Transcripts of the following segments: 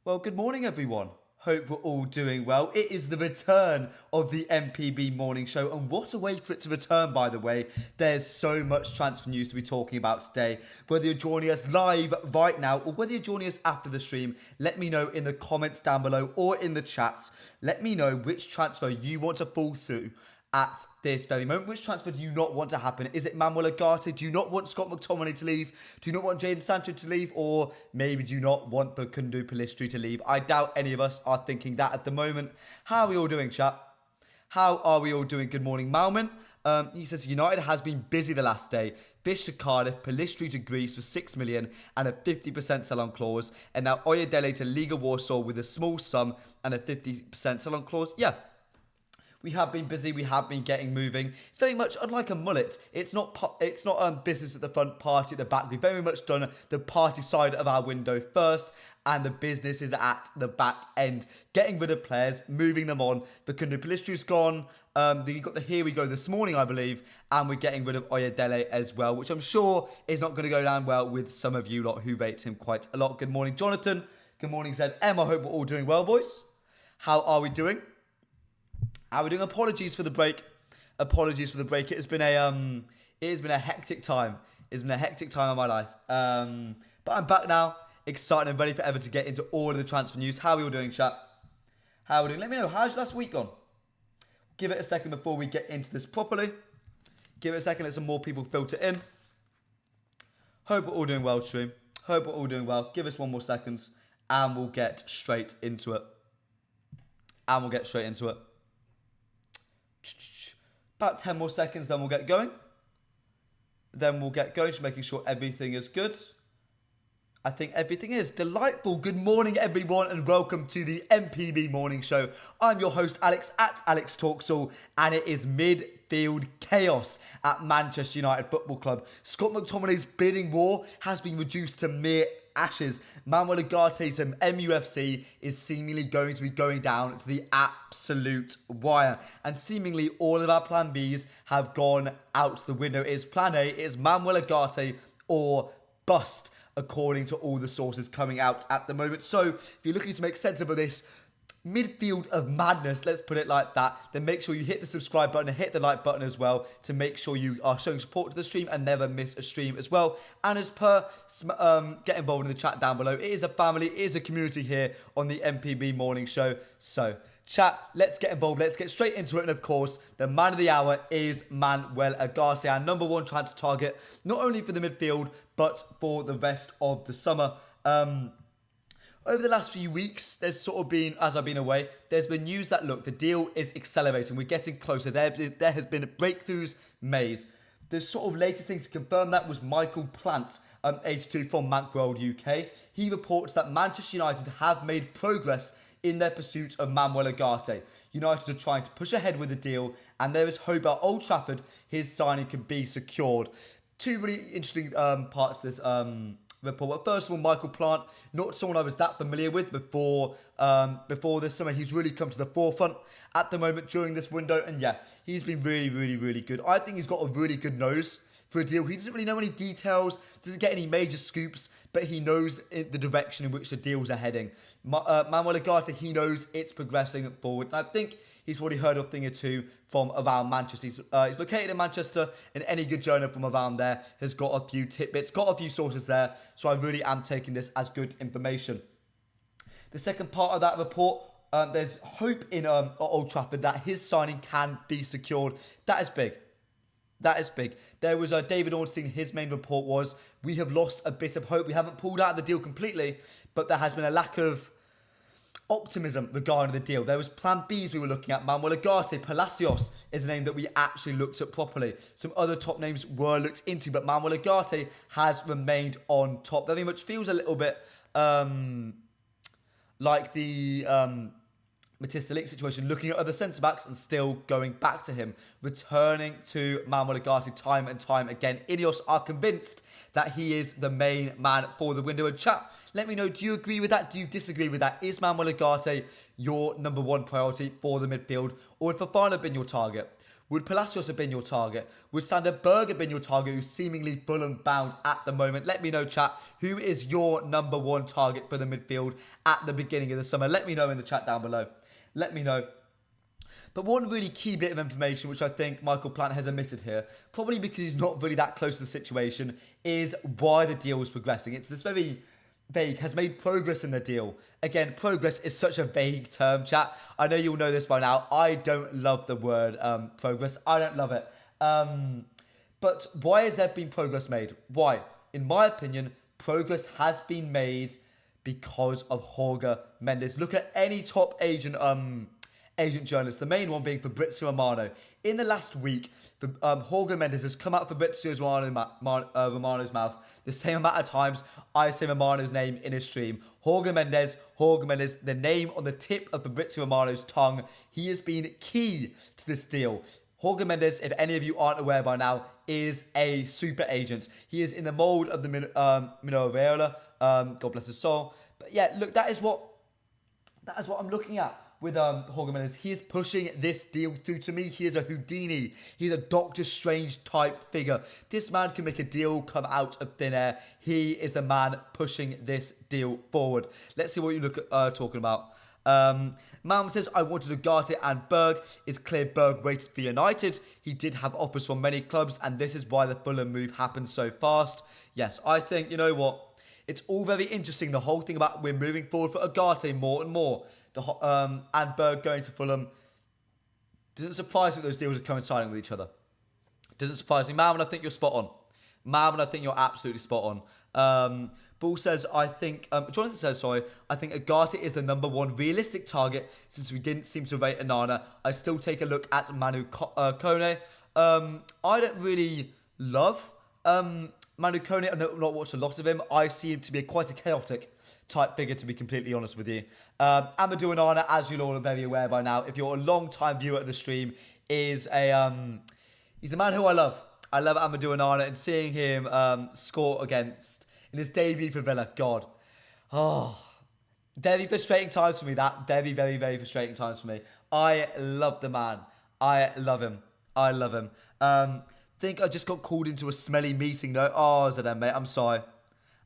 Well, good morning, everyone. Hope we're all doing well. It is the return of the MPB morning show, and what a way for it to return, by the way. There's so much transfer news to be talking about today. Whether you're joining us live right now or whether you're joining us after the stream, let me know in the comments down below or in the chats. Let me know which transfer you want to fall through at this very moment. Which transfer do you not want to happen? Is it Manuel Ugarte? Do you not want Scott McTominay to leave? Do you not want Jadon Sancho to leave? Or maybe do you not want the Kundu Palistri to leave? I doubt any of us are thinking that at the moment. How are we all doing, chat? How are we all doing? Good morning, Malman. He says United has been busy the last day. Fish to Cardiff, Palistri to Greece for 6 million and a 50% sell-on clause. And now Oyedele to Liga Warsaw with a small sum and a 50% sell-on clause. Yeah. We have been busy. We have been getting moving. It's very much unlike a mullet. It's not business at the front, party at the back. We've very much done the party side of our window first, and the business is at the back end. Getting rid of players, moving them on. The Kundu Palistri's gone. You got the Here We Go this morning, I believe, and we're getting rid of Oyedele as well, which I'm sure is not going to go down well with some of you lot who rate him quite a lot. Good morning, Jonathan. Good morning, Zed M. I hope we're all doing well, boys. How are we doing? How are we doing? Apologies for the break. Apologies for the break. It has been a hectic time. It's been a hectic time of my life. But I'm back now, excited and ready for Ever to get into all of the transfer news. How are we all doing, chat? How are we doing? Let me know. How's your last week gone? Give it a second before we get into this properly. Give it a second. Let some more people filter in. Hope we're all doing well, stream. Hope we're all doing well. Give us one more second, and we'll get straight into it. About 10 more seconds, then we'll get going. Just making sure everything is good. I think everything is delightful. Good morning, everyone, and welcome to the MPB Morning Show. I'm your host, Alex, at Alex Talks All, and it is midfield chaos at Manchester United Football Club. Scott McTominay's bidding war has been reduced to mere ashes. Manuel Ugarte's MUFC is seemingly going to be going down to the absolute wire. And seemingly all of our plan Bs have gone out the window. It is plan A, it is Manuel Ugarte or bust, according to all the sources coming out at the moment. So if you're looking to make sense of this midfield of madness, let's put it like that, then make sure you hit the subscribe button and hit the like button as well to make sure you are showing support to the stream and never miss a stream as well. And as per, get involved in the chat down below. It is a family, it is a community here on the MPB Morning Show. So chat, let's get involved, let's get straight into it. And of course, the man of the hour is Manuel Ugarte, our number one transfer target, not only for the midfield, but for the rest of the summer. Over the last few weeks, there's sort of been, as I've been away, there's been news that, look, the deal is accelerating. We're getting closer. There has been breakthroughs made. The sort of latest thing to confirm that was Michael Plant, age 2 from Macworld UK. He reports that Manchester United have made progress in their pursuit of Manuel Ugarte. United are trying to push ahead with the deal, and there is hope at Old Trafford his signing can be secured. Two really interesting parts to this report. Well, first of all, Michael Plant, not someone I was that familiar with before this summer. He's really come to the forefront at the moment during this window, and yeah, he's been really good. I think he's got a really good nose for a deal. He doesn't really know any details, doesn't get any major scoops, but he knows the direction in which the deals are heading. Manuel Ugarte, he knows it's progressing forward, and I think he's already heard a thing or two from around Manchester. He's located in Manchester, and any good journal from around there has got a few tidbits, got a few sources there, so I really am taking this as good information. The second part of that report, there's hope in Old Trafford that his signing can be secured. That is big. That is big. There was David Ornstein, his main report was, we have lost a bit of hope. We haven't pulled out of the deal completely, but there has been a lack of optimism regarding the deal. There was plan Bs we were looking at. Manuel Ugarte, Palacios is a name that we actually looked at properly. Some other top names were looked into, but Manuel Ugarte has remained on top. Very much feels a little bit like the Matista Lick situation, looking at other centre-backs and still going back to him, returning to Manuel Ugarte time and time again. Ineos are convinced that he is the main man for the window. And chat, let me know, do you agree with that? Do you disagree with that? Is Manuel Ugarte your number one priority for the midfield? Or has Fofana been your target? Would Palacios have been your target? Would Sander Berge have been your target, who's seemingly Fulham bound at the moment? Let me know, chat. Who is your number one target for the midfield at the beginning of the summer? Let me know in the chat down below. Let me know. But one really key bit of information, which I think Michael Plant has omitted here, probably because he's not really that close to the situation, is why the deal is progressing. It's this very vague, has made progress in the deal. Again, progress is such a vague term, chat. I know you'll know this by now. I don't love the word progress. I don't love it. But why has there been progress made? Why? In my opinion, progress has been made because of Jorge Mendes. Look at any top agent journalist, the main one being Fabrizio Romano. In the last week, Jorge Mendes has come out Fabrizio Romano's mouth the same amount of times I say Romano's name in his stream. Jorge Mendes, the name on the tip of Fabrizio Romano's tongue. He has been key to this deal. Jorge Mendes, if any of you aren't aware by now, is a super agent. He is in the mould of the Mino Raiola. God bless his soul. But yeah, look, that is what I'm looking at with Jorge Mendes. He is pushing this deal through. To me, he is a Houdini. He's a Doctor Strange type figure. This man can make a deal come out of thin air. He is the man pushing this deal forward. Let's see what you look at talking about. Malm says, I wanted Ugarte and Berg. It's clear Berg waited for United. He did have offers from many clubs, and this is why the Fulham move happened so fast. Yes, I think, you know what? It's all very interesting, the whole thing about we're moving forward for Ugarte more and more. And Berg going to Fulham. Doesn't surprise me that those deals are coinciding with each other. Doesn't surprise me. Malman, I think you're spot on. Malman, I think you're absolutely spot on. Bull says, Jonathan says, I think Ugarte is the number one realistic target since we didn't seem to rate Onana. I'd still take a look at Manuel Ugarte. I don't really love Manuel Ugarte. I've not watched a lot of him. I see him to be quite a chaotic type figure, to be completely honest with you. Amadou Onana, as you're all very aware by now, if you're a long-time viewer of the stream, is he's a man who I love. I love Amadou Onana, and seeing him score against in his debut for Villa, God. Oh, very frustrating times for me, that. Very, very, very frustrating times for me. I love the man. I love him. I love him. Think I just got called into a smelly meeting, though. Oh, Zidane, mate, I'm sorry.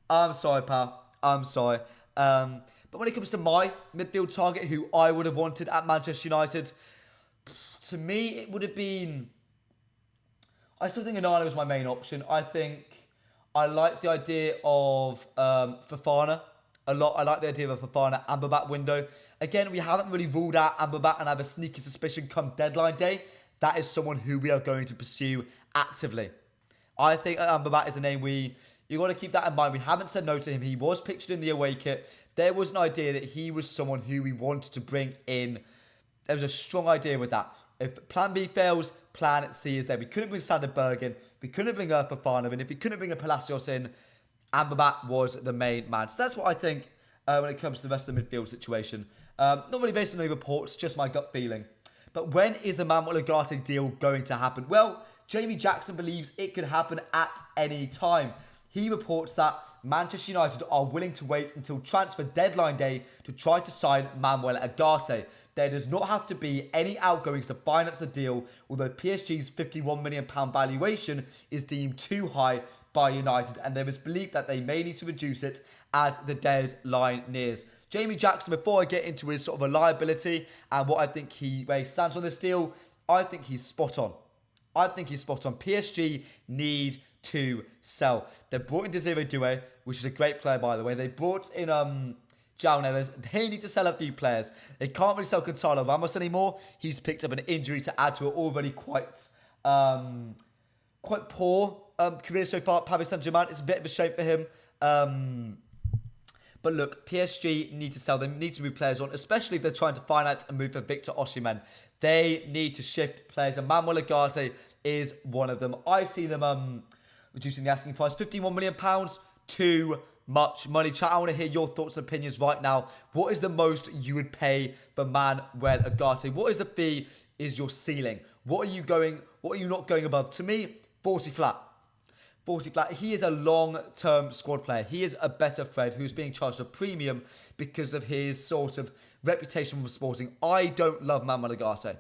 I'm sorry, pal. I'm sorry. But when it comes to my midfield target, who I would have wanted at Manchester United, to me, it would have been... I still think Onana was my main option. I think I like the idea of Fofana a lot. I like the idea of a Fofana Amrabat window. Again, we haven't really ruled out Amrabat, and I have a sneaky suspicion come deadline day, that is someone who we are going to pursue actively. I think Amrabat is a name you got to keep that in mind. We haven't said no to him. He was pictured in the away kit. There was an idea that he was someone who we wanted to bring in. There was a strong idea with that. If plan B fails, plan C is there. We couldn't bring Sander Berge in. We couldn't bring Fofana in. If we couldn't bring a Palacios in, Amrabat was the main man. So that's what I think when it comes to the rest of the midfield situation. Not really based on any reports, just my gut feeling. But when is the Manuel Ugarte deal going to happen? Well, Jamie Jackson believes it could happen at any time. He reports that Manchester United are willing to wait until transfer deadline day to try to sign Manuel Ugarte. There does not have to be any outgoings to finance the deal, although PSG's £51 million valuation is deemed too high by United, and there is belief that they may need to reduce it as the deadline nears. Jamie Jackson, before I get into his sort of reliability and what I think where he stands on this deal, I think he's spot on. PSG need to sell. They brought in Desiree Doué, which is a great player, by the way. They brought in João Neves. They need to sell a few players. They can't really sell Gonzalo Ramos anymore. He's picked up an injury to add to an already quite poor career so far at Paris Saint-Germain. It's a bit of a shame for him. But look, PSG need to sell. They need to move players on, especially if they're trying to finance and move for Victor Osimhen. They need to shift players, and Manuel Ugarte is one of them. I see them reducing the asking price. £51 million, too much money. Chat, I want to hear your thoughts and opinions right now. What is the most you would pay for Manuel Ugarte? What is the fee is your ceiling? What are you not going above? To me, 40 flat. 40 flat. He is a long-term squad player. He is a better Fred who's being charged a premium because of his sort of reputation from Sporting. I don't love Manuel Ugarte.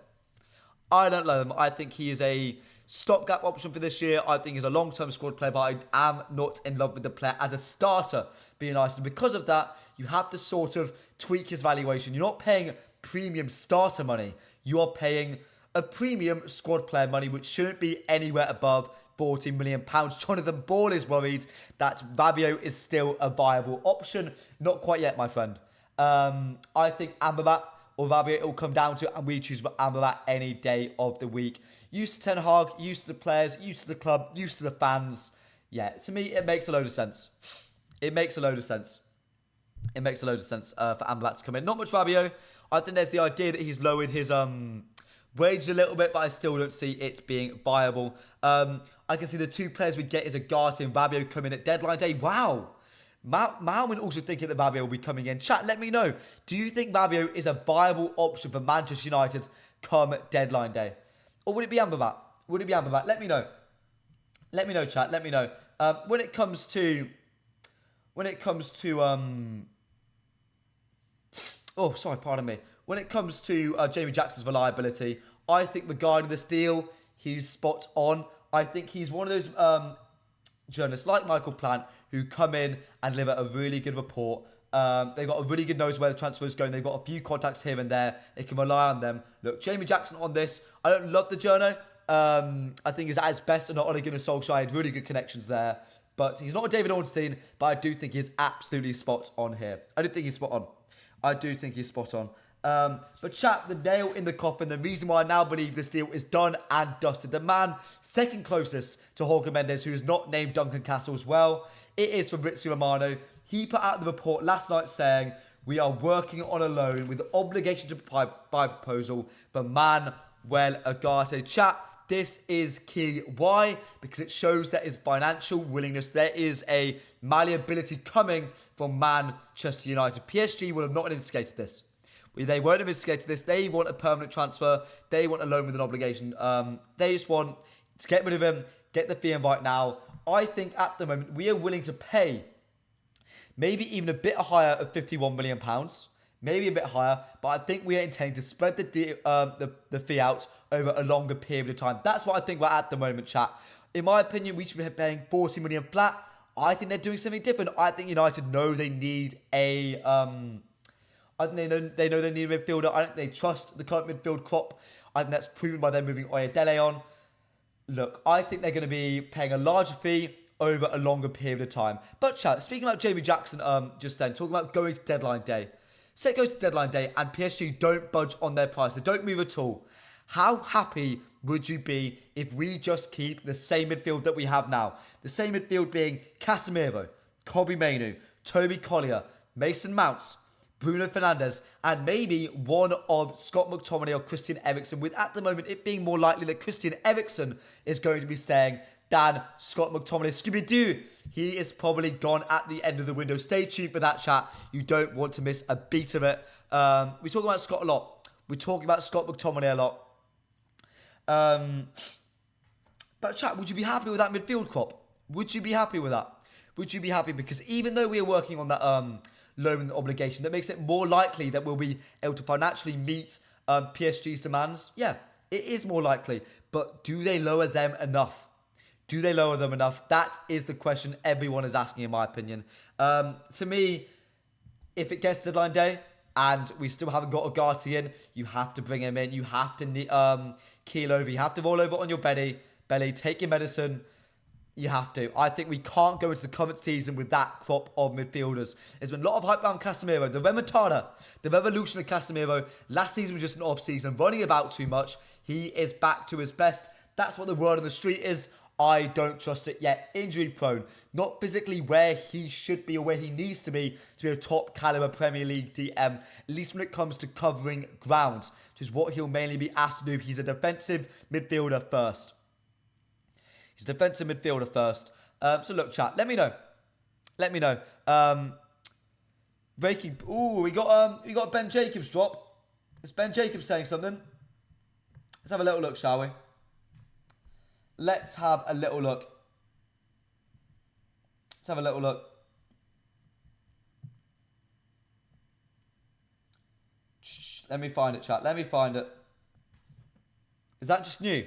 I don't love him. I think he is a stopgap option for this year. I think he's a long-term squad player, but I am not in love with the player as a starter for United. Because of that, you have to sort of tweak his valuation. You're not paying premium starter money. You are paying a premium squad player money, which shouldn't be anywhere above £40 million. Jonathan Ball is worried that Rabiot is still a viable option. Not quite yet, my friend. I think Amrabat or Rabiot it will come down to, and we choose Amrabat any day of the week. Used to Ten Hag, used to the players, used to the club, used to the fans. Yeah, to me, it makes a load of sense. It makes a load of sense. It makes a load of sense for Amrabat to come in. Not much Rabiot. I think there's the idea that he's lowered his wages a little bit, but I still don't see it being viable. I can see the two players we get is Ugarte and Rabiot coming at deadline day. Wow. Malman also thinking that Rabiot will be coming in. Chat, let me know. Do you think Rabiot is a viable option for Manchester United come deadline day? Or would it be Amrabat? Would it be Amrabat? Let me know. Let me know, chat. Let me know. When it comes to... Oh, sorry, pardon me. When it comes to Jamie Jackson's reliability, I think regarding this deal, he's spot on. I think he's one of those journalists like Michael Plant who come in and deliver a really good report. They've got a really good nose where the transfer is going. They've got a few contacts here and there. They can rely on them. Look, Jamie Jackson on this. I don't love the journo. I think he's at his best and not Ole Gunnar Solskjaer. He had really good connections there. But he's not a David Ornstein, but I do think he's absolutely spot on here. I do think he's spot on. I do think he's spot on. But chat, the nail in the coffin, the reason why I now believe this deal is done and dusted. The man second closest to Jorge Mendes, who is not named Duncan Castle as well. It is Fabrizio Romano. He put out the report last night saying, we are working on a loan with the obligation to buy proposal for Manuel Ugarte. Chat, this is key. Why? Because it shows there is financial willingness. There is a malleability coming from Manchester United. PSG will have not instigated this. They won't have instigated this. They want a permanent transfer. They want a loan with an obligation. They just want to get rid of him, get the fee in right now. I think at the moment we are willing to pay maybe even a bit higher of £51 million. Maybe a bit higher, but I think we are intending to spread the fee out over a longer period of time. That's what I think we're at the moment, chat. In my opinion, we should be paying £40 million flat. I think they're doing something different. I think United know they need a... I think they know they need a midfielder. I think they trust the current midfield crop. I think that's proven by them moving Oyedele on. Look, I think they're going to be paying a larger fee over a longer period of time. But chat, speaking about Jamie Jackson just then, talking about going to deadline day. Say it goes to deadline day and PSG don't budge on their price. They don't move at all. How happy would you be if we just keep the same midfield that we have now? The same midfield being Casemiro, Kobbie Mainoo, Toby Collier, Mason Mounts, Bruno Fernandes, and maybe one of Scott McTominay or Christian Eriksen, with at the moment it being more likely that Christian Eriksen is going to be staying than Scott McTominay. Scooby-Doo, he is probably gone at the end of the window. Stay tuned for that, chat. You don't want to miss a beat of it. We talk about Scott a lot. We're talking about Scott McTominay a lot. But chat, would you be happy with that midfield crop? Would you be happy with that? Would you be happy? Because even though we are working on that loan obligation, that makes it more likely that we'll be able to financially meet PSG's demands. Yeah, it is more likely. But do they lower them enough? Do they lower them enough? That is the question everyone is asking, in my opinion. To me, if it gets deadline day and we still haven't got Ugarte in, you have to bring him in. You have to keel over. You have to roll over on your belly, take your medicine. You have to. I think we can't go into the current season with that crop of midfielders. There's been a lot of hype around Casemiro. The remontada, the revolution of Casemiro. Last season was just an off-season, running about too much. He is back to his best. That's what the word on the street is. I don't trust it yet. Injury prone. Not physically where he should be or where he needs to be a top caliber Premier League DM. At least when it comes to covering ground, which is what he'll mainly be asked to do. He's a defensive midfielder first. He's a defensive midfielder first. So look, chat, let me know. Let me know. Breaking. Ooh, we got a Ben Jacobs drop. Is Ben Jacobs saying something? Let's have a little look, shall we? Let's have a little look. Let's have a little look. Let me find it, chat. Let me find it. Is that just new?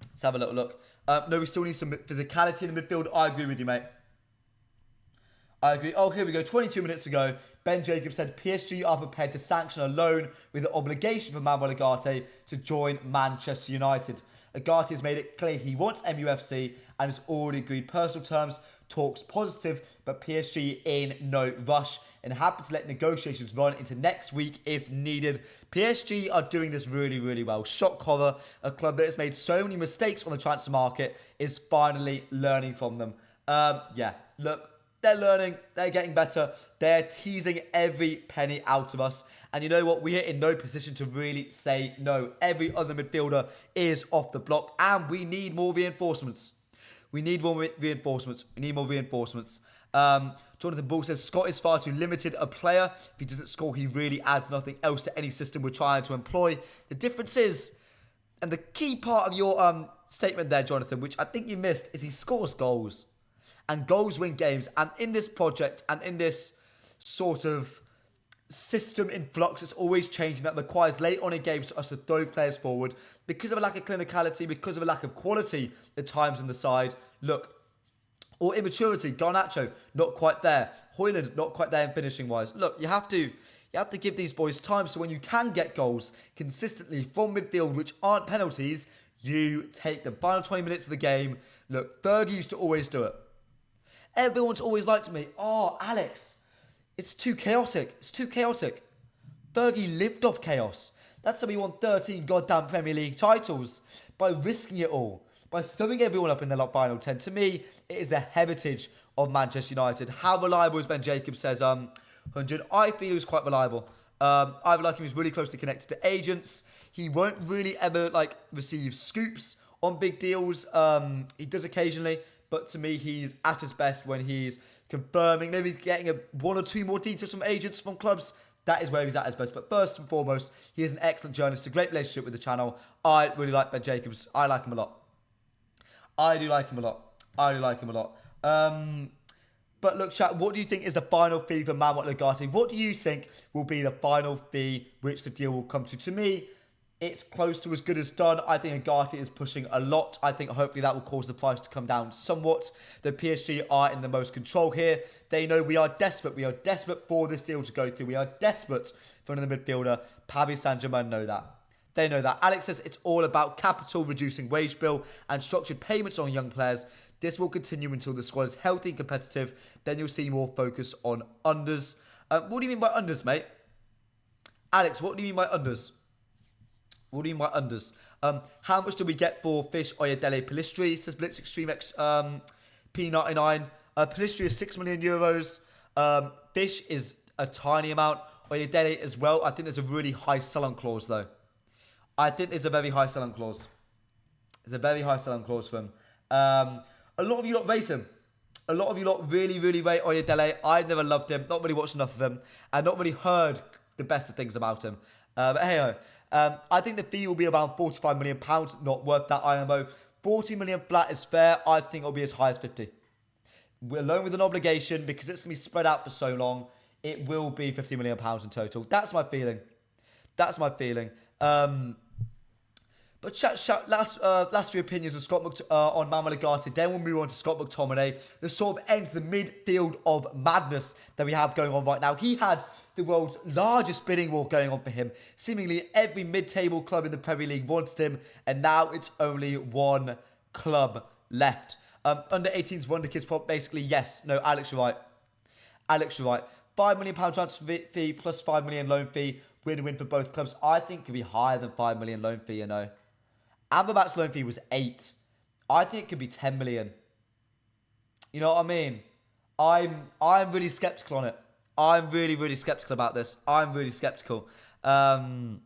Let's have a little look. No, we still need some physicality in the midfield. I agree with you, mate. I agree. Oh, here we go. 22 minutes ago, Ben Jacobs said PSG are prepared to sanction a loan with the obligation for Manuel Ugarte to join Manchester United. Ugarte has made it clear he wants MUFC and has already agreed personal terms. Talks positive, but PSG in no rush and happy to let negotiations run into next week if needed. PSG are doing this really, really well. Shock horror, a club that has made so many mistakes on the transfer market, is finally learning from them. Yeah, look. They're learning, they're getting better, they're teasing every penny out of us. And you know what? We are in no position to really say no. Every other midfielder is off the block and we need more reinforcements. We need more reinforcements. Jonathan Bull says, Scott is far too limited a player. If he doesn't score, he really adds nothing else to any system we're trying to employ. The difference is, and the key part of your statement there, Jonathan, which I think you missed, is he scores goals. And goals win games. And in this project and in this sort of system in flux, it's always changing. That requires late on in games for us to throw players forward because of a lack of clinicality, because of a lack of quality at times in the side. Look, or immaturity. Garnacho, not quite there. Højlund, not quite there in finishing wise. Look, you have to give these boys time. So when you can get goals consistently from midfield, which aren't penalties, you take the final 20 minutes of the game. Look, Fergie used to always do it. Everyone's always liked me. Oh, Alex, it's too chaotic. It's too chaotic. Fergie lived off chaos. That's how he won 13 goddamn Premier League titles. By risking it all. By throwing everyone up in the final 10. To me, it is the heritage of Manchester United. How reliable, as Ben Jacobs says, 100. I feel he's quite reliable. I feel like he was really closely connected to agents. He won't really ever receive scoops on big deals. He does occasionally. But to me, he's at his best when he's confirming, maybe getting one or two more details from agents, from clubs. That is where he's at his best. But first and foremost, he is an excellent journalist, a great relationship with the channel. I really like Ben Jacobs. I like him a lot. I do like him a lot. But look, chat, what do you think is the final fee for Manuel Ugarte? What do you think will be the final fee which the deal will come to? To me, it's close to as good as done. I think Ugarte is pushing a lot. I think hopefully that will cause the price to come down somewhat. The PSG are in the most control here. They know we are desperate. We are desperate for this deal to go through. We are desperate for another midfielder. Paris Saint-Germain know that. They know that. Alex says it's all about capital, reducing wage bill and structured payments on young players. This will continue until the squad is healthy and competitive. Then you'll see more focus on unders. What do you mean by unders, mate? Alex, what do you mean by unders? What do you mean by unders? How much do we get for Fish, Oyedele, Pellistri? Says Blitz Extreme X P99. Pellistri is 6 million euros. Fish is a tiny amount. Oyedele as well. I think there's a really high sell-on clause though. I think there's a very high sell-on clause. There's a very high sell-on clause for him. A lot of you lot rate him. A lot of you lot really, really rate Oyedele. I've never loved him. Not really watched enough of him. And not really heard the best of things about him. But hey-ho. I think the fee will be around £45 million, not worth that IMO. 40 million flat is fair. I think it'll be as high as 50. We're alone with an obligation because it's going to be spread out for so long. It will be £50 million in total. That's my feeling. But chat, last three opinions on on Manuel Ugarte. Then we'll move on to Scott McTominay. The sort of ends the midfield of madness that we have going on right now. He had the world's largest bidding war going on for him. Seemingly every mid-table club in the Premier League wanted him, and now it's only one club left. Under 18s Wonder Kids prop, basically yes. No, Alex, you're right. £5 million transfer fee plus £5 million loan fee. Win-win for both clubs. I think it could be higher than £5 million loan fee, you know. Amrabat's loan fee was 8. I think it could be 10 million. You know what I mean? I'm really skeptical on it. I'm really, really skeptical about this. I'm really skeptical. Chat,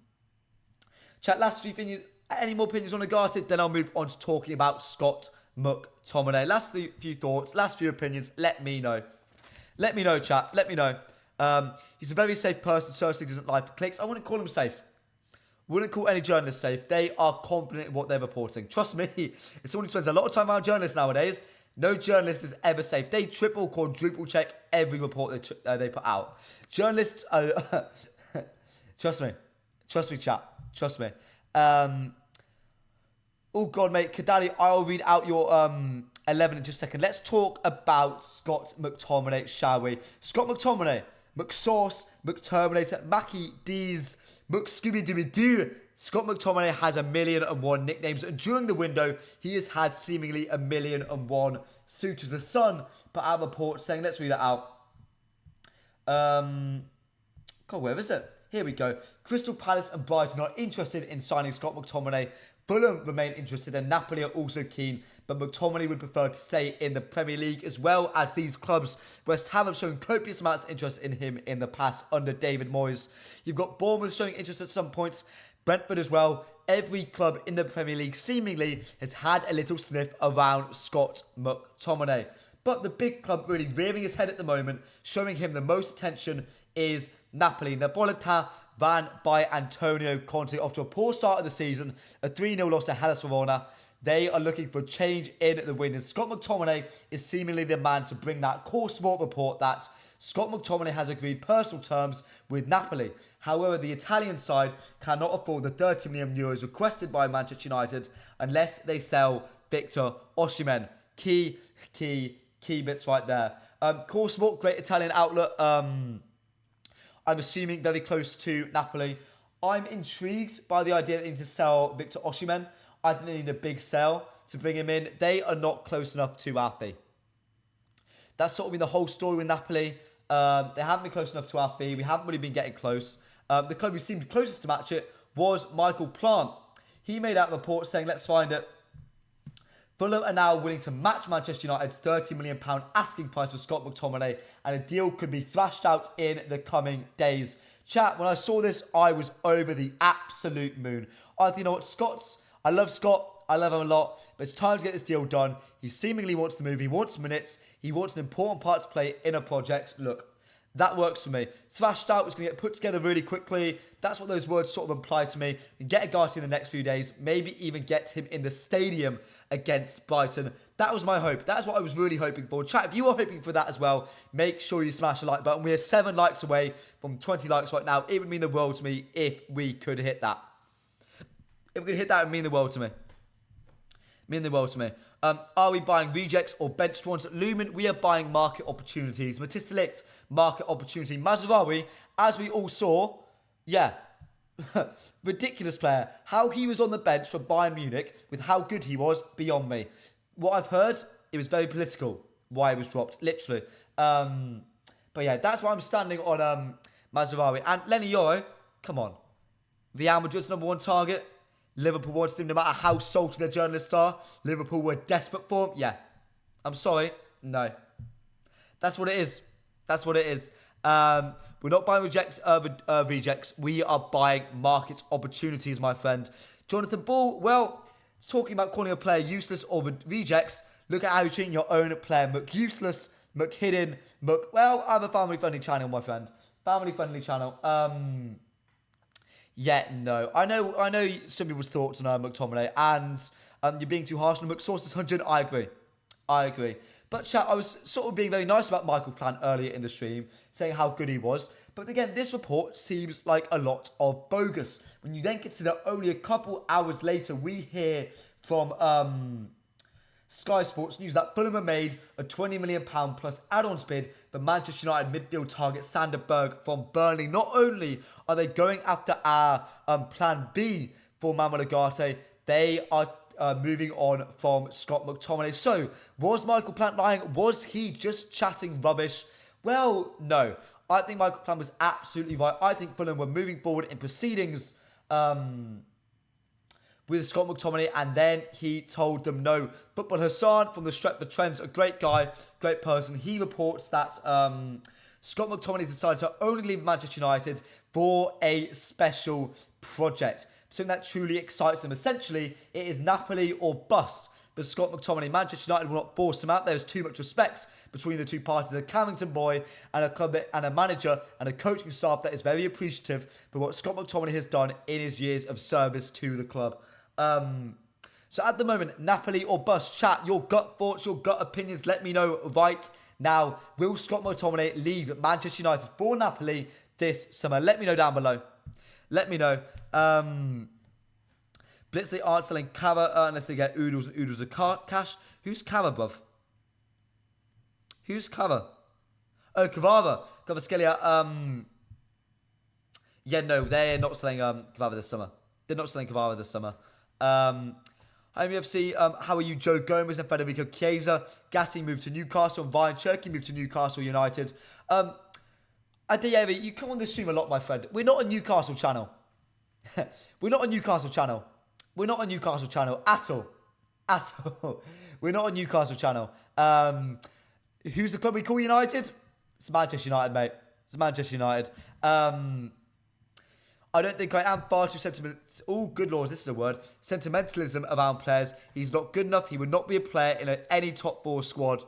last few opinions. Any more opinions on Ugarte? Then I'll move on to talking about Scott McTominay. Last few thoughts, last few opinions. Let me know. Let me know, chat. Let me know. He's a very safe person. Certainly doesn't like for clicks. I wouldn't call him safe. Wouldn't call any journalist safe. They are confident in what they're reporting. Trust me, as someone who spends a lot of time around journalists nowadays, no journalist is ever safe. They triple, quadruple check every report they put out. Journalists are Trust me, chat. Trust me. Oh God, mate, Kadali, I'll read out your 11 in just a second. Let's talk about Scott McTominay, shall we? Scott McTominay, McSauce, McTerminator, Mackie D's, McScooby-Dooby-Doo. Scott McTominay has 1,000,001 nicknames, and during the window, he has had seemingly 1,000,001 suitors. The Sun put out a report saying, let's read it out. God, where is it? Here we go. Crystal Palace and Brighton are interested in signing Scott McTominay. Fulham remain interested and Napoli are also keen, but McTominay would prefer to stay in the Premier League, as well as these clubs. West Ham have shown copious amounts of interest in him in the past under David Moyes. You've got Bournemouth showing interest at some points, Brentford as well. Every club in the Premier League seemingly has had a little sniff around Scott McTominay. But the big club really rearing his head at the moment, showing him the most attention, is Napoli. Napolitan ran by Antonio Conte after a poor start of the season, a 3-0 loss to Hellas Verona. They are looking for change in the wind, and Scott McTominay is seemingly the man to bring that. Core Sport report that Scott McTominay has agreed personal terms with Napoli. However, the Italian side cannot afford the €30 million requested by Manchester United unless they sell Victor Osimhen. Key bits right there. Core Sport, great Italian outlet. I'm assuming very close to Napoli. I'm intrigued by the idea that they need to sell Victor Osimhen. I think they need a big sell to bring him in. They are not close enough to our fee. That's sort of been the whole story with Napoli. They haven't been close enough to our fee. We haven't really been getting close. The club who seemed closest to match it was Michael Plant. He made out a report saying, let's find it. Fulham are now willing to match Manchester United's £30 million asking price for Scott McTominay, and a deal could be thrashed out in the coming days. Chat, when I saw this, I was over the absolute moon. I think, you know what, I love Scott. I love him a lot, but it's time to get this deal done. He seemingly wants to move. He wants minutes. He wants an important part to play in a project. Look, that works for me. Thrashed out, was going to get put together really quickly. That's what those words sort of imply to me. We get Ugarte in the next few days. Maybe even get him in the stadium against Brighton. That was my hope. That's what I was really hoping for. Chat, if you are hoping for that as well, make sure you smash the like button. We are 7 likes away from 20 likes right now. It would mean the world to me if we could hit that. If we could hit that, it would mean the world to me. Are we buying rejects or benched ones? Lumen, we are buying market opportunities. Matista Ligt, market opportunity. Mazraoui, as we all saw, yeah, ridiculous player. How he was on the bench for Bayern Munich with how good he was, beyond me. What I've heard, it was very political why he was dropped, literally. But yeah, that's why I'm standing on Mazraoui. And Lenny Yoro, come on. Real Madrid's #1 target. Liverpool wants him no matter how salty their journalists are. Liverpool were desperate for him. Yeah. I'm sorry. No. That's what it is. We're not buying rejects. We are buying market opportunities, my friend. Jonathan Ball, well, talking about calling a player useless or rejects, look at how you're treating your own player. Useless, hidden, well, I have a family-friendly channel, my friend. Family-friendly channel. Yeah, no. I know some people's thoughts on McTominay, and you're being too harsh on McSauce's 100. I agree. But chat, I was sort of being very nice about Michael Plant earlier in the stream, saying how good he was. But again, this report seems like a lot of bogus. When you then consider only a couple hours later, we hear from Sky Sports News that Fulham have made a £20 million plus add-ons bid for Manchester United midfield target Sander Berg from Burnley. Not only are they going after our plan B for Manuel Ugarte, they are moving on from Scott McTominay. So, was Michael Plant lying? Was he just chatting rubbish? Well, no. I think Michael Plant was absolutely right. I think Fulham were moving forward in proceedings with Scott McTominay, and then he told them no. Football Hassan from the Stretford Trends, a great guy, great person. He reports that Scott McTominay decided to only leave Manchester United for a special project. Something that truly excites him. Essentially, it is Napoli or bust for Scott McTominay. Manchester United will not force him out. There is too much respect between the two parties. A Carrington boy and a club and a manager and a coaching staff that is very appreciative for what Scott McTominay has done in his years of service to the club. So at the moment, Napoli or bust. Chat, your gut thoughts, your gut opinions. Let me know right now. Will Scott McTominay leave Manchester United for Napoli this summer? Let me know down below. Let me know. Blitz, they aren't selling Kava unless they get oodles and oodles of cash. Who's Kava, bruv? Who's Kava? Oh, Kavava. Kavaskelia. Yeah, no, they're not selling Kavava this summer. They're not selling Kavava this summer. IMFC, how are you, Joe Gomez and Federico Chiesa? Gatti moved to Newcastle and Ryan Cherky moved to Newcastle United. Adeyemi, you come on this stream a lot, my friend. We're not a Newcastle channel. We're not a Newcastle channel. We're not a Newcastle channel at all. At all. We're not a Newcastle channel. Who's the club we call United? It's Manchester United, mate. It's Manchester United. I don't think I am far too sentimental. Oh, good lord, this is a word. Sentimentalism around players. He's not good enough. He would not be a player in any top 4 squad.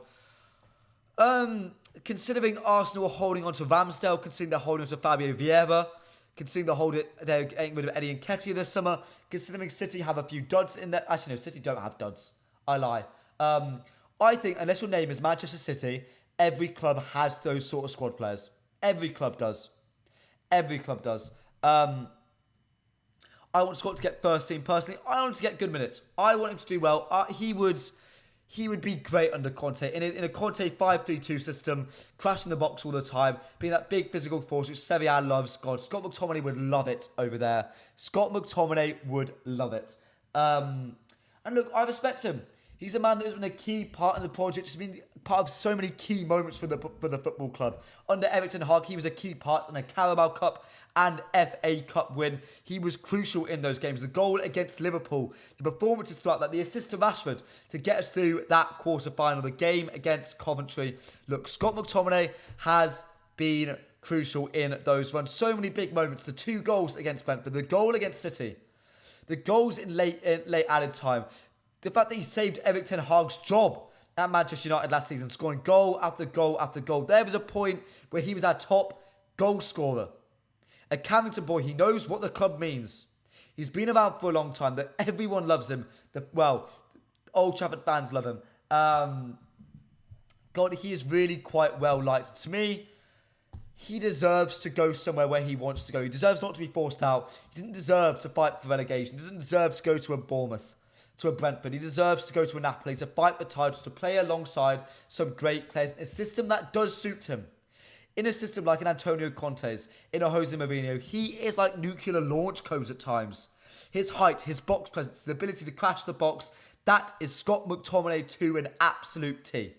Considering Arsenal are holding on to Ramsdale, considering they're holding on to Fabio Vieira, considering they're getting rid of Eddie Nketiah this summer, considering City have a few duds in there. Actually, no, City don't have duds. I lie. I think, unless your name is Manchester City, every club has those sort of squad players. Every club does. Every club does. I want Scott to get first team personally. I want him to get good minutes. I want him to do well. He would be great under Conte. In a Conte 5-3-2 system, crashing the box all the time, being that big physical force which Serie A loves. God, Scott McTominay would love it over there. Scott McTominay would love it. And look, I respect him. He's a man that has been a key part in the project. He's been part of so many key moments for the football club. Under Eric Ten Hag, he was a key part in a Carabao Cup and FA Cup win. He was crucial in those games. The goal against Liverpool, the performances throughout that, the assist to Rashford to get us through that quarter-final, the game against Coventry. Look, Scott McTominay has been crucial in those runs. So many big moments. The 2 goals against Brentford, the goal against City, the goals in late added time. The fact that he saved Eric Ten Hag's job at Manchester United last season, scoring goal after goal after goal. There was a point where he was our top goal scorer. A Carrington boy, he knows what the club means. He's been around for a long time. That everyone loves him. Old Trafford fans love him. God, he is really quite well liked. To me, he deserves to go somewhere where he wants to go. He deserves not to be forced out. He doesn't deserve to fight for relegation. He doesn't deserve to go to a Bournemouth, to a Brentford. He deserves to go to a Napoli, to fight for titles, to play alongside some great players in a system that does suit him. In a system like an Antonio Conte's, in a Jose Mourinho, he is like nuclear launch codes at times. His height, his box presence, his ability to crash the box, that is Scott McTominay to an absolute T.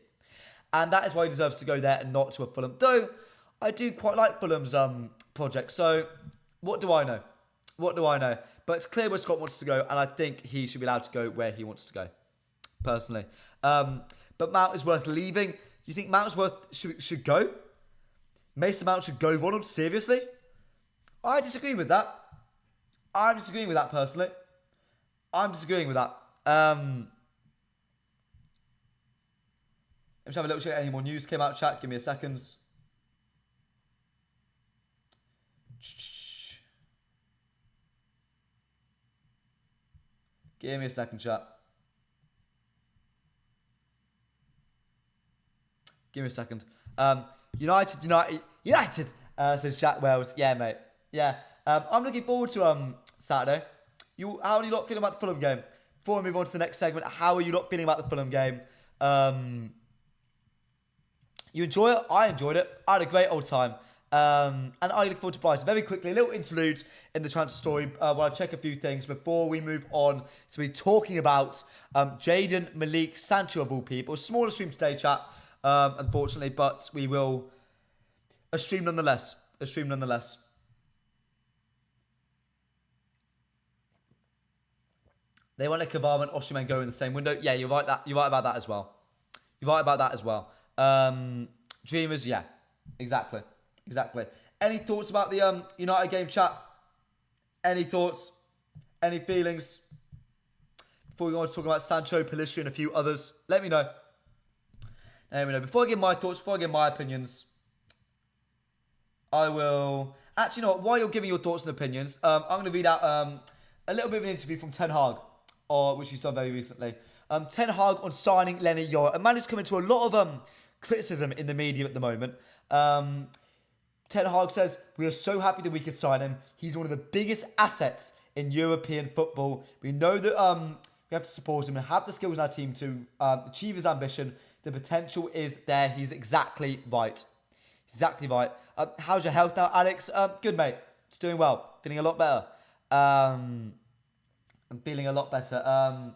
And that is why he deserves to go there and not to a Fulham. Though, I do quite like Fulham's project. So, what do I know? What do I know? But it's clear where Scott wants to go, and I think he should be allowed to go where he wants to go, personally. But Mount is worth leaving. Do you think Mount is should go? Mason Mount should go, Ronald? Seriously? I disagree with that. I'm disagreeing with that, personally. I'm disagreeing with that. Let's have a little check. Any more news came out, chat? Give me a second. Give me a second, chat. Give me a second. United, says Jack Wells. Yeah, mate. Yeah. I'm looking forward to Saturday. How are you lot feeling about the Fulham game? Before we move on to the next segment, how are you lot feeling about the Fulham game? You enjoy it? I enjoyed it. I had a great old time. And I look forward to Brighton. Very quickly, a little interlude in the transfer story while I check a few things before we move on to be talking about Jadon Sancho of all people. Smaller stream today, chat, unfortunately, but we will... A stream nonetheless. They want a Kavara and Osimhen go in the same window. Yeah, you're right about that as well. Dreamers, yeah. Exactly. Any thoughts about the United game, chat? Any thoughts? Any feelings? Before we go on to talk about Sancho, Pulisic and a few others, let me know. Before I give my thoughts, before I give my opinions, I will... Actually, you know what? While you're giving your thoughts and opinions, I'm going to read out a little bit of an interview from Ten Hag, which he's done very recently. Ten Hag on signing Lenny Yoro. A man who's come into a lot of criticism in the media at the moment. Ten Hag says, we are so happy that we could sign him. He's one of the biggest assets in European football. We know that we have to support him and have the skills in our team to achieve his ambition. The potential is there. He's exactly right. Exactly right. How's your health now, Alex? Good, mate. It's doing well. Feeling a lot better. I'm feeling a lot better.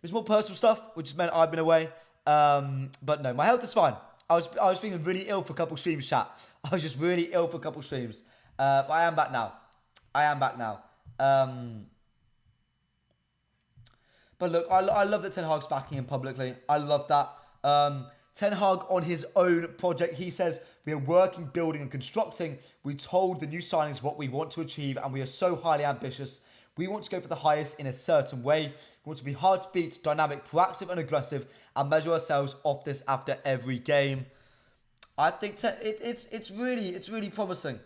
There's more personal stuff, which has meant I've been away. But no, my health is fine. I was feeling really ill for a couple streams, chat. I was just really ill for a couple streams. But I am back now. But look, I love that Ten Hag's backing him publicly. I love that. Ten Hag on his own project, he says, we are working, building and constructing. We told the new signings what we want to achieve and we are so highly ambitious. We want to go for the highest in a certain way. We want to be hard to beat, dynamic, proactive and aggressive and measure ourselves off this after every game. I think it's really promising.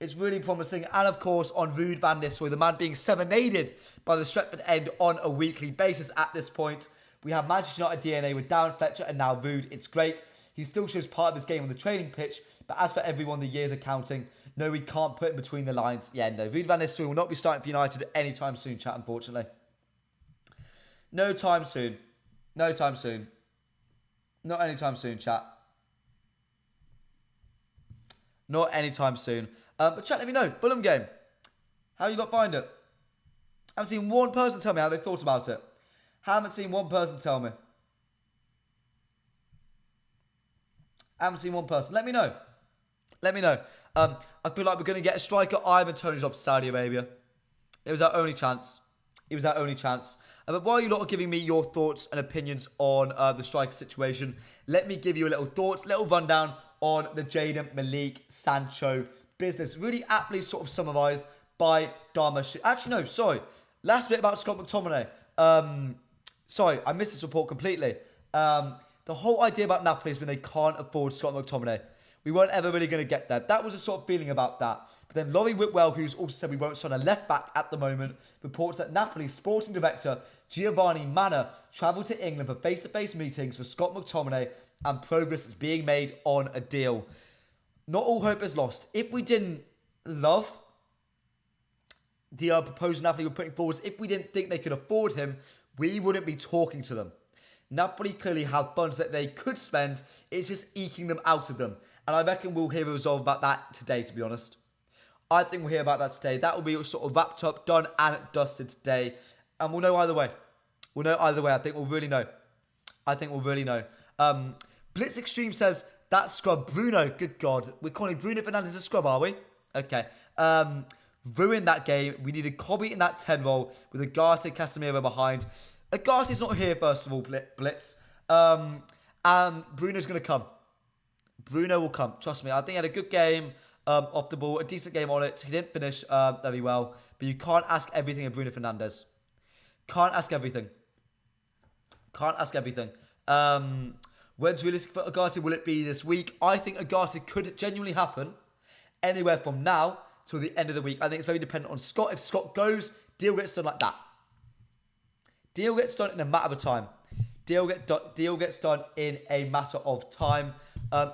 It's really promising. And of course, on Ruud van Nistelrooy, the man being serenaded by the Stretford end on a weekly basis at this point. We have Manchester United DNA with Darren Fletcher and now Ruud. It's great. He still shows part of his game on the training pitch. But as for everyone, the years are counting. No, we can't put in between the lines. Yeah, no. Ruud van Nistelrooy will not be starting for United anytime soon, chat, unfortunately. No time soon. Not anytime soon, chat. Not anytime soon. But chat, let me know. Fulham game. How you got find it? I haven't seen one person tell me how they thought about it. Haven't seen one person tell me. Haven't seen one person. Let me know. I feel like we're going to get a striker. Ivan Toney's off to Saudi Arabia. It was our only chance. But while you lot are giving me your thoughts and opinions on the striker situation, let me give you a little rundown on the Jadon Sancho business. Really aptly sort of summarised by Dharma. Actually, no, sorry. Last bit about Scott McTominay. Sorry, I missed this report completely. The whole idea about Napoli has been they can't afford Scott McTominay. We weren't ever really going to get there. That was the sort of feeling about that. But then Laurie Whitwell, who's also said we won't sign a left-back at the moment, reports that Napoli's sporting director, Giovanni Manna, travelled to England for face-to-face meetings for Scott McTominay and progress is being made on a deal. Not all hope is lost. If we didn't love the proposal Napoli were putting forward, if we didn't think they could afford him, we wouldn't be talking to them. Napoli clearly have funds that they could spend. It's just eking them out of them. And I reckon we'll hear a result about that today, to be honest. I think we'll hear about that today. That will be sort of wrapped up, done and dusted today. And we'll know either way. I think we'll really know. Blitz Extreme says, that scrub Bruno, good God. We're calling Bruno Fernandes a scrub, are we? Okay. Ruined that game. We needed Kobe in that 10 role with Ugarte, Casemiro behind. Ugarte's not here, first of all, Blitz. And Bruno's going to come. Bruno will come. Trust me. I think he had a good game off the ball. A decent game on it. He didn't finish very well. But you can't ask everything of Bruno Fernandes. Can't ask everything. When's realistic for Ugarte? Will it be this week? I think Ugarte could genuinely happen anywhere from now till the end of the week. I think it's very dependent on Scott. If Scott goes, deal gets done like that. Deal gets done in a matter of time. Deal gets done in a matter of time.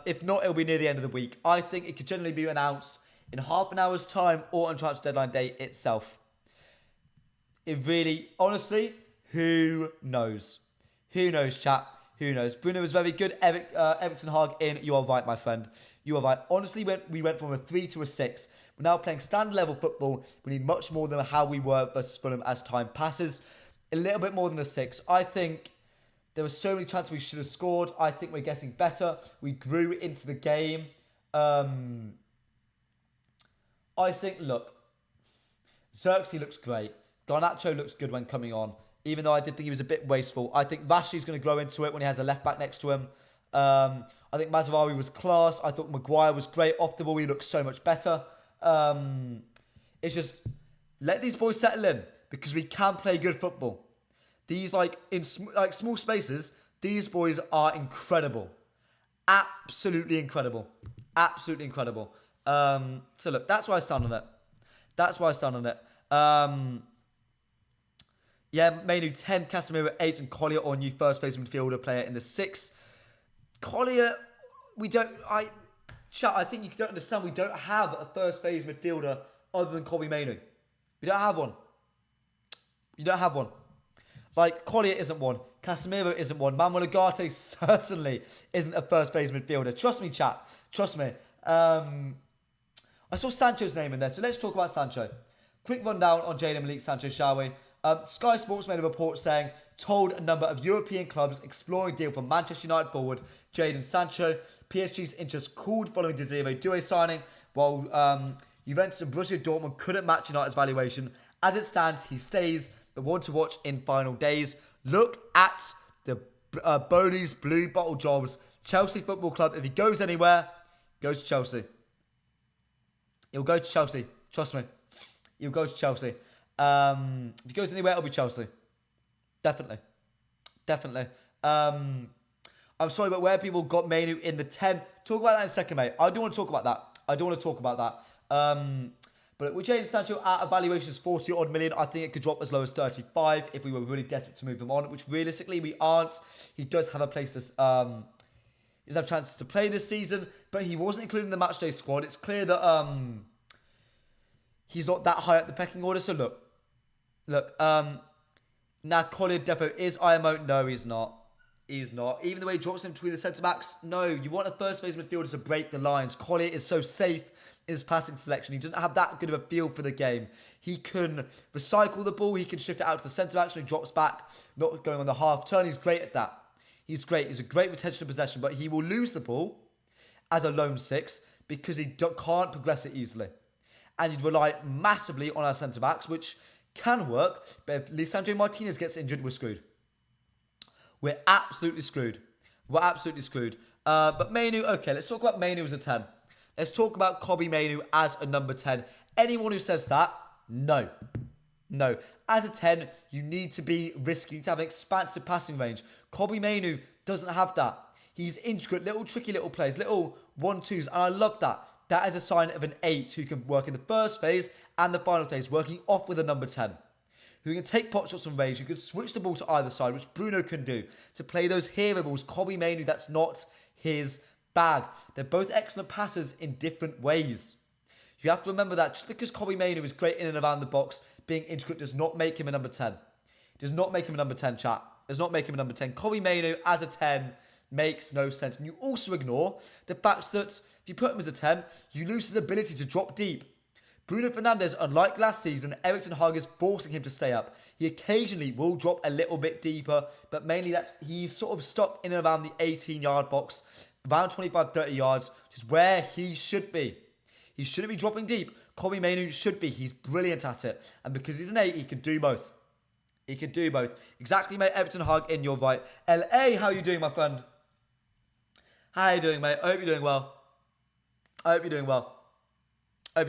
If not, it'll be near the end of the week. I think it could generally be announced in half an hour's time or on transfer deadline day itself. It really, honestly, who knows? Who knows, chat? Who knows? Bruno was very good. Everton Hag in. You are right, my friend. You are right. Honestly, we went from a 3 to a 6. We're now playing standard level football. We need much more than how we were versus Fulham as time passes. A little bit more than a 6. I think there were so many chances we should have scored. I think we're getting better. We grew into the game. I think, look, Xerxes looks great. Garnacho looks good when coming on, even though I did think he was a bit wasteful. I think Rashid's going to grow into it when he has a left-back next to him. I think Mazraoui was class. I thought Maguire was great. Off the ball, he looked so much better. It's just, let these boys settle in, because we can play good football. These, in small spaces, these boys are incredible. Absolutely incredible. So, look, that's why I stand on it. Yeah, Manu 10, Casemiro 8, and Collier on new first phase midfielder player in the 6. Collier, Chat, I think you don't understand. We don't have a first phase midfielder other than Kobbie Mainoo. We don't have one. You don't have one. Like, Collier isn't one. Casemiro isn't one. Manuel Ugarte certainly isn't a first phase midfielder. Trust me, chat. Trust me. I saw Sancho's name in there, so let's talk about Sancho. Quick rundown on Jadon Sancho, shall we? Sky Sports made a report saying, told a number of European clubs exploring a deal for Manchester United forward Jadon Sancho. PSG's interest cooled following Desiree Doué signing, while Juventus and Borussia Dortmund couldn't match United's valuation. As it stands, he stays the one to watch in final days. Look at the Boney's Blue Bottle Jobs. Chelsea Football Club, if he goes anywhere, goes to Chelsea. He'll go to Chelsea. Trust me. He'll go to Chelsea. If he goes anywhere, it'll be Chelsea. Definitely. Definitely. I'm sorry, but where people got Mainoo in the 10. Talk about that in a second, mate. I do want to talk about that. But with Jadon Sancho at a valuation of 40 odd million, I think it could drop as low as 35 if we were really desperate to move him on, which realistically we aren't. He does have a place to... he does have chances to play this season, but he wasn't included in the matchday squad. It's clear that he's not that high up the pecking order. So look. Now Collier defo is IMO. No, he's not. He's not. Even the way he drops him between the centre-backs. No, you want a first-phase midfielder to break the lines. Collier is so safe in his passing selection. He doesn't have that good of a feel for the game. He can recycle the ball. He can shift it out to the centre-backs when he drops back, not going on the half turn. He's great at that. He's great. He's a great retention of possession, but he will lose the ball as a lone six because he can't progress it easily. And you'd rely massively on our centre-backs, which can work, but if Lisandro Martinez gets injured, we're screwed. We're absolutely screwed. But Mainoo, okay, let's talk about Mainoo as a 10. Let's talk about Kobbie Mainoo as a number 10. Anyone who says that, no. No. As a 10, you need to be risky. You need to have an expansive passing range. Kobbie Mainoo doesn't have that. He's intricate, little tricky little plays, little 1-2s, and I love that. That is a sign of an 8 who can work in the first phase and the final phase, working off with a number 10. Who can take pot shots from range, who can switch the ball to either side, which Bruno can do, to play those hero balls. Kobbie Mainoo, that's not his bag. They're both excellent passers in different ways. You have to remember that just because Kobbie Mainoo is great in and around the box, being intricate does not make him a number 10. Does not make him a number 10, chat. Does not make him a number 10. Kobbie Mainoo as a 10 makes no sense. And you also ignore the fact that if you put him as a 10, you lose his ability to drop deep. Bruno Fernandes, unlike last season, Erik ten Hag is forcing him to stay up. He occasionally will drop a little bit deeper, but mainly he's sort of stuck in and around the 18-yard box, around 25-30 yards, which is where he should be. He shouldn't be dropping deep. Kobbie Mainoo should be. He's brilliant at it. And because he's an 8, he can do both. He can do both. Exactly, mate. Erik ten Hag in your right. LA, how are you doing, my friend? How are you doing, mate? I hope you're doing well. I hope you're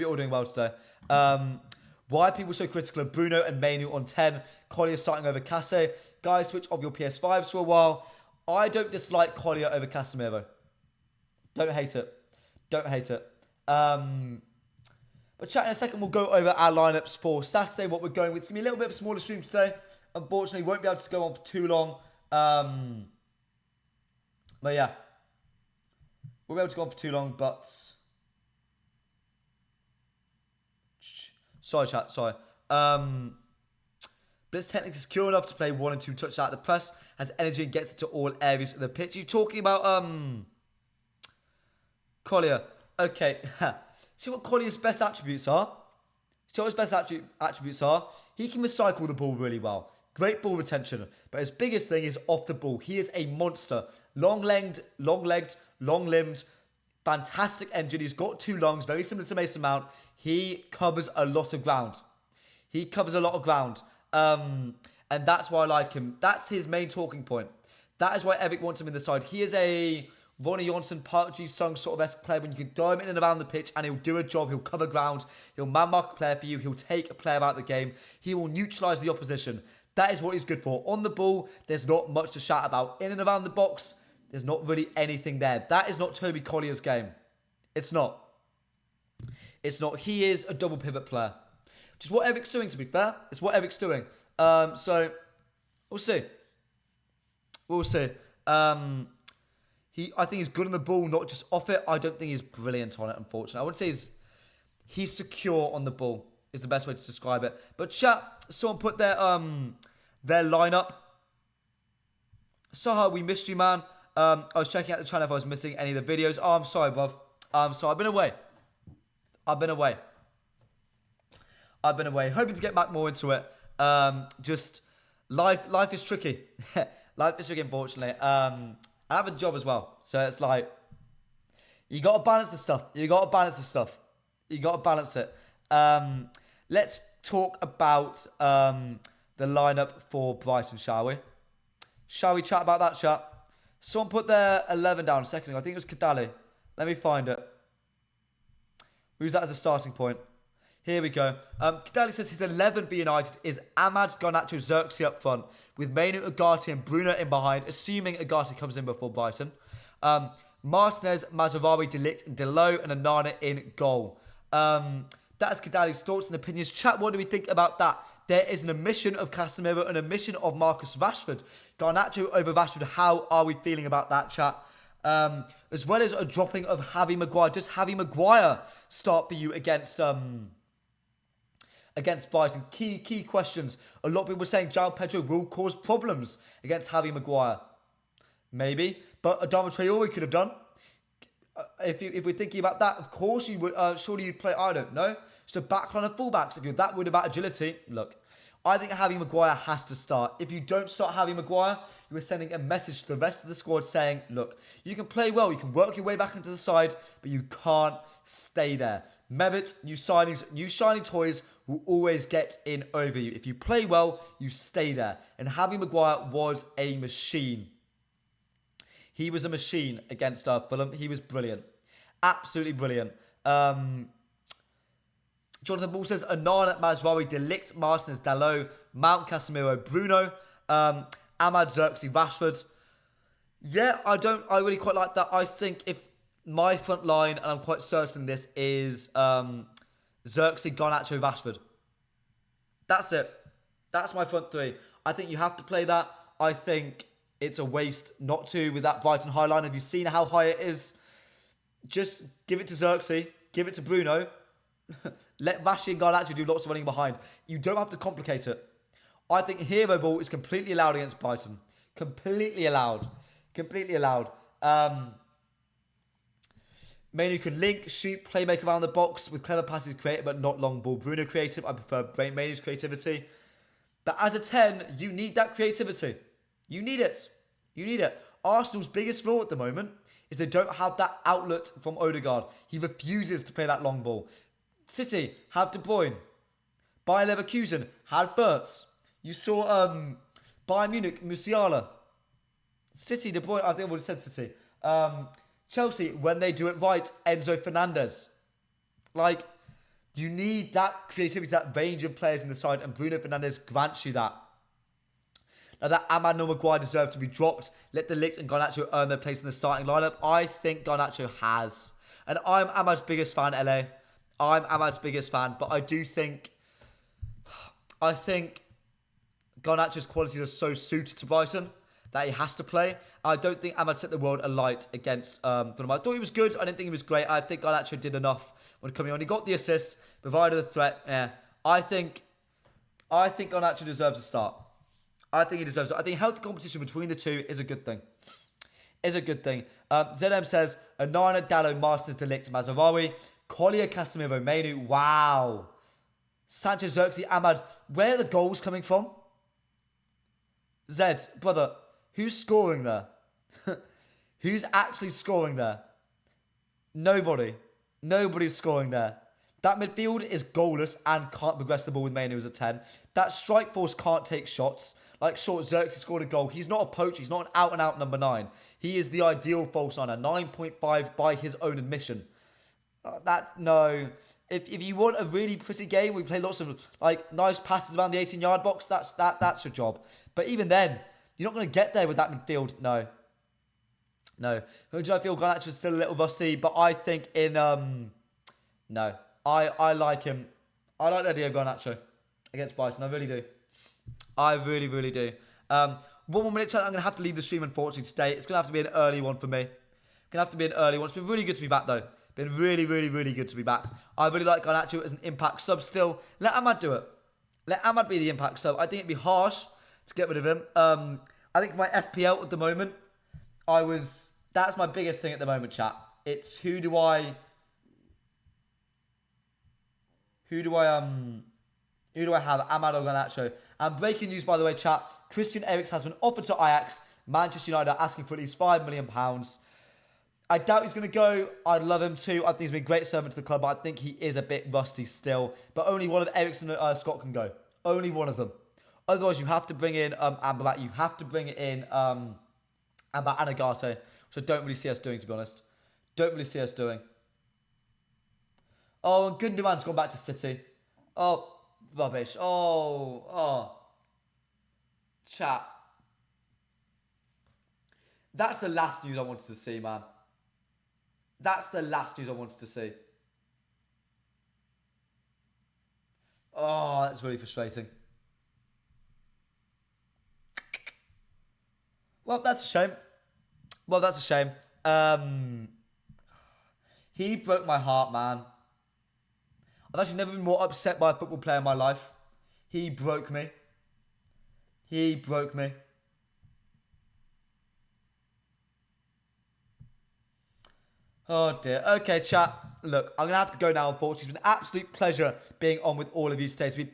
all doing well today. Why are people so critical of Bruno and Mainoo on 10? Collier starting over Casse. Guys, switch off your PS5s for a while. I don't dislike Collier over Casemiro. Don't hate it. But chat in a second, we'll go over our lineups for Saturday, what we're going with. It's going to be a little bit of a smaller stream today. Unfortunately, won't be able to go on for too long. But yeah. We'll be able to go on for too long, but... Sorry, chat, sorry. But it's technically secure enough to play 1 and 2 touches out of the press, has energy and gets it to all areas of the pitch. You're talking about, Collier. Okay. See what Collier's best attributes are? He can recycle the ball really well. Great ball retention. But his biggest thing is off the ball. He is a monster. Long-legged, long-limbed, fantastic engine. He's got 2 lungs, very similar to Mason Mount. He covers a lot of ground. And that's why I like him. That's his main talking point. That is why Erik wants him in the side. He is a Ronnie Johnson, Park Ji-sung sort of esque player when you can throw him in and around the pitch and he'll do a job. He'll cover ground. He'll man-mark a player for you. He'll take a player out of the game. He will neutralise the opposition. That is what he's good for. On the ball, there's not much to shout about. In and around the box, there's not really anything there. That is not Toby Collier's game. It's not. He is a double pivot player. Which is what Erik's doing, to be fair. It's what Erik's doing. So, we'll see. I think he's good on the ball, not just off it. I don't think he's brilliant on it, unfortunately. I would say he's secure on the ball is the best way to describe it. But chat, someone put their lineup. Saha, we missed you, man. I was checking out the channel if I was missing any of the videos. Oh, I'm sorry, bruv. I'm sorry. I've been away. Hoping to get back more into it. Just life is tricky. Life is tricky, unfortunately. I have a job as well, so it's like you got to balance the stuff. You got to balance it. Let's talk about the lineup for Brighton, shall we? Shall we chat about that, chat? Someone put their 11 down a second ago. I think it was Kadali. Let me find it. Who's that as a starting point? Here we go. Kadali says his 11 for United is Ahmad, Garnacho, Xerxes up front, with Manuel Ugarte and Bruno in behind, assuming Ugarte comes in before Brighton. Martinez, Mazraoui, De Ligt, and Delo, and Onana in goal. That is Kadali's thoughts and opinions. Chat, what do we think about that? There is an omission of Casemiro, an omission of Marcus Rashford. Garnacho over Rashford. How are we feeling about that, chat? As well as a dropping of Harry Maguire. Does Harry Maguire start for you against Brighton? Key questions. A lot of people are saying João Pedro will cause problems against Harry Maguire. Maybe. But Adama Traore could have done. If we're thinking about that, of course you would. Surely you'd play, I don't know, just a backline of fullbacks. If you're that worried about agility, look, I think Harry Maguire has to start. If you don't start Harry Maguire, you are sending a message to the rest of the squad saying, look, you can play well, you can work your way back into the side, but you can't stay there. Mevit, new signings, new shiny toys will always get in over you. If you play well, you stay there. And Harry Maguire was a machine. He was a machine against Fulham. He was brilliant. Absolutely brilliant. Jonathan Ball says, Onana, Mazraoui, De Ligt, Martinez, Dalot, Mount, Casemiro, Bruno, Ahmad, Xerxes, Rashford. Yeah, I really quite like that. I think if my front line, and I'm quite certain this, is Xerxes, Garnacho, Rashford. That's it. That's my front three. I think you have to play that. I think it's a waste not to with that Brighton high line. Have you seen how high it is? Just give it to Xerxes. Give it to Bruno. Let Vashi and Garnacho do lots of running behind. You don't have to complicate it. I think hero ball is completely allowed against Brighton. Completely allowed. Manu can link, shoot, playmaker around the box with clever passes created, but not long ball. Bruno creative. I prefer Manu's creativity. But as a 10, you need that creativity. You need it. Arsenal's biggest flaw at the moment is they don't have that outlet from Odegaard. He refuses to play that long ball. City have De Bruyne. Bayer Leverkusen had Burtz. You saw Bayern Munich, Musiala. City, De Bruyne, I think I would have said City. Chelsea, when they do it right, Enzo Fernandez. Like, you need that creativity, that range of players in the side, and Bruno Fernandes grants you that. Now that Ahmad and Maguire deserve to be dropped. Let De Ligt and Garnacho earn their place in the starting lineup. I think Garnacho has. And I'm Ahmad's biggest fan, LA. I'm Ahmad's biggest fan. But I think Garnacho's qualities are so suited to Brighton that he has to play. I don't think Ahmad set the world alight against Fulham. I thought he was good. I didn't think he was great. I think Garnacho did enough when coming on. He got the assist, provided the threat. Yeah. I think Garnacho deserves a start. I think he deserves it. I think healthy competition between the two is a good thing. ZM says, Onana, Dalot, Martinez, De Ligt, Mazraoui, Collier, Casemiro, Manu. Wow. Sancho, Xerxes, Ahmad. Where are the goals coming from? Zed, brother, who's scoring there? Who's actually scoring there? Nobody. Nobody's scoring there. That midfield is goalless and can't progress the ball with Manu as a 10. That strike force can't take shots. Like, sure, Xerxes scored a goal. He's not a poacher. He's not an out-and-out number 9. He is the ideal false niner. 9.5 by his own admission. No. If you want a really pretty game where you play lots of, like, nice passes around the 18-yard box, that's your job. But even then, you're not going to get there with that midfield. No. I feel Garnacho is still a little rusty, but I think no. I like him. I like the idea of Garnacho against Brighton. I really do. I really, really do. 1 more minute, chat. I'm going to have to leave the stream, unfortunately, today. It's going to have to be an early one for me. Gonna have to be an early one. It's been really good to be back though. Been really, really, really good to be back. I really like Garnacho as an impact sub still. Let Ahmad do it. Let Ahmad be the impact sub. I think it'd be harsh to get rid of him. I think for my FPL at the moment, that's my biggest thing at the moment, chat. It's who do I have? Ahmad or Garnacho? And breaking news, by the way, chat. Christian Eriksen has been offered to Ajax. Manchester United are asking for at least £5 million. I doubt he's going to go. I'd love him too. I think he's been a great servant to the club, but I think he is a bit rusty still. But only one of the Eriksen and Scott can go. Only one of them. Otherwise, you have to bring in Amrabat. You have to bring in Amrabat and Ugarte, which I don't really see us doing, to be honest. Don't really see us doing. Oh, and Gundogan's gone back to City. Oh, rubbish. Oh. Chat. That's the last news I wanted to see, man. That's the last news I wanted to see. Oh, that's really frustrating. Well, that's a shame. He broke my heart, man. I've actually never been more upset by a football player in my life. He broke me. He broke me. Oh dear. Okay, chat. Look, I'm going to have to go now, unfortunately. It's been an absolute pleasure being on with all of you today. To be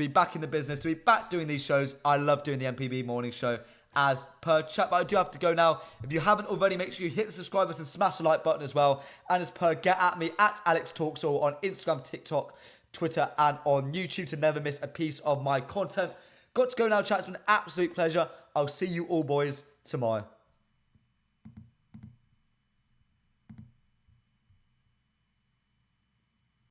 back in the business, to be back doing these shows. I love doing the MPB morning show as per chat, but I do have to go now. If you haven't already, make sure you hit the subscribe button and smash the like button as well. And as per, get at me at AlexTalksall on Instagram, TikTok, Twitter, and on YouTube to never miss a piece of my content. Got to go now, chat. It's been an absolute pleasure. I'll see you all, boys, tomorrow.